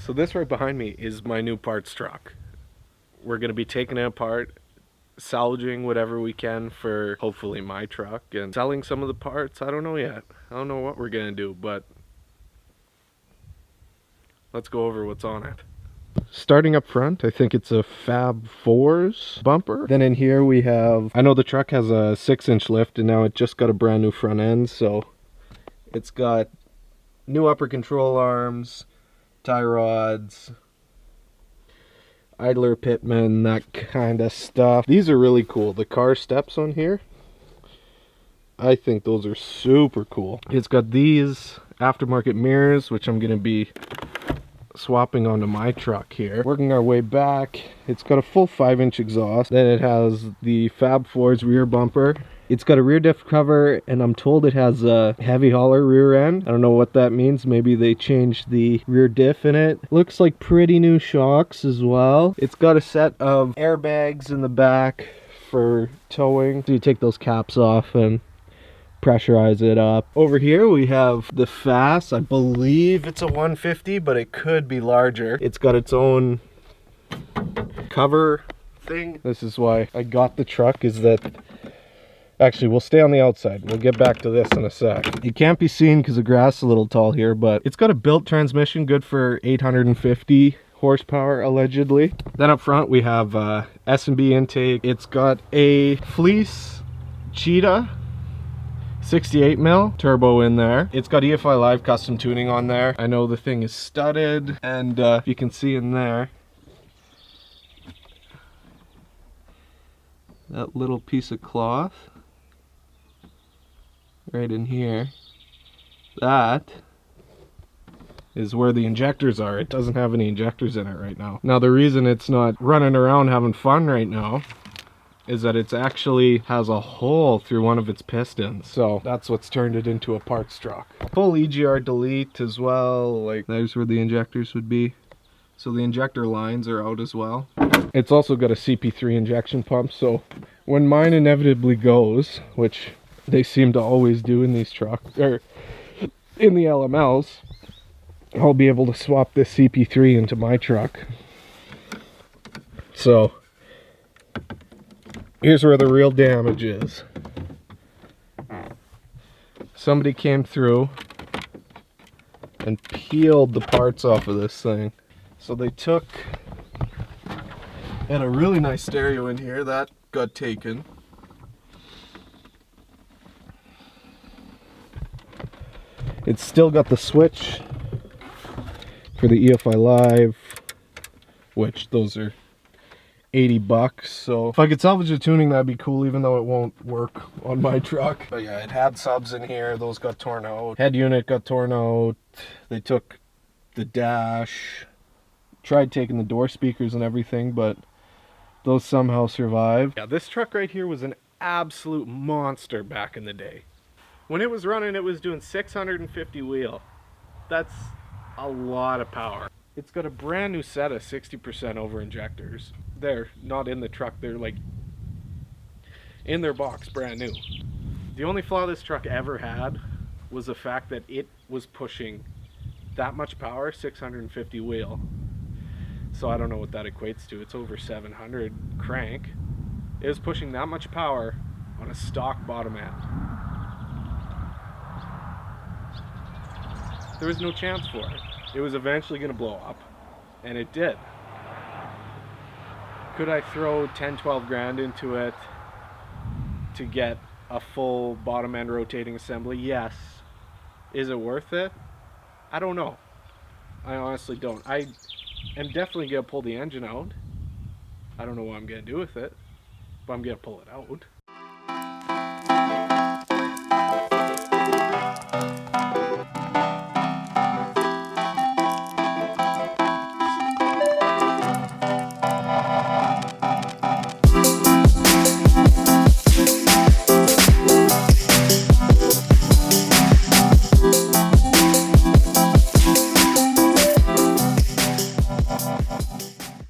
So this right behind me is my new parts truck. We're gonna be taking it apart, salvaging whatever we can for hopefully my truck, and selling some of the parts. I don't know yet. I don't know what we're gonna do, but let's go over what's on it. Starting up front, I think it's a Fab 4's bumper. Then in here we have, I know the truck has a 6-inch lift and now it just got a brand new front end, so it's got new upper control arms, tie rods, idler pitman, that kind of stuff. These are really cool. The car steps on here, I think those are super cool. It's got these aftermarket mirrors, which I'm going to be swapping onto my truck here. Working our way back, it's got a full 5-inch exhaust. Then it has the Fab 4's rear bumper. It's got a rear diff cover, and I'm told it has a heavy hauler rear end. I don't know what that means. Maybe they changed the rear diff in it. Looks like pretty new shocks as well. It's got a set of airbags in the back for towing. So you take those caps off and pressurize it up. Over here we have the FAS. I believe it's a 150, but it could be larger. It's got its own cover thing. This is why I got the truck, is that actually we'll stay on the outside. We'll get back to this in a sec. It can't be seen because the grass is a little tall here, but it's got a built transmission good for 850 horsepower allegedly. Then up front we have S&B intake. It's got a Fleece Cheetah 68 mil turbo in there. It's got EFI Live custom tuning on there. I know the thing is studded, and if you can see in there, that little piece of cloth right in here, that is where the injectors are. It doesn't have any injectors in it right now. Now the reason it's not running around having fun right now is that it's actually has a hole through one of its pistons, so that's what's turned it into a parts truck. Full EGR delete as well, like there's where the injectors would be, so the injector lines are out as well. It's also got a CP3 injection pump, so when mine inevitably goes, which they seem to always do in these trucks, or in the LMLs, I'll be able to swap this CP3 into my truck. So here's where the real damage is. Somebody came through and peeled the parts off of this thing. So they took, had a really nice stereo in here, that got taken. It's still got the switch for the EFI Live, which those are $80, so if I could salvage the tuning, that'd be cool, even though it won't work on my truck. But yeah, it had subs in here, those got torn out. Head unit got torn out. They took the dash, tried taking the door speakers and everything, but those somehow survived. Yeah, this truck right here was an absolute monster back in the day. When it was running, it was doing 650 wheel. That's a lot of power. It's got a brand new set of 60% over injectors. They're not in the truck, they're like in their box, brand new. The only flaw this truck ever had was the fact that it was pushing that much power, 650 wheel. So I don't know what that equates to. It's over 700 crank. It was pushing that much power on a stock bottom end. There was no chance for it. It was eventually going to blow up, and it did. Could I throw 10-12 grand into it to get a full bottom end rotating assembly? Yes. Is it worth it? I don't know. I honestly don't. I am definitely going to pull the engine out. I don't know what I'm going to do with it, but I'm going to pull it out.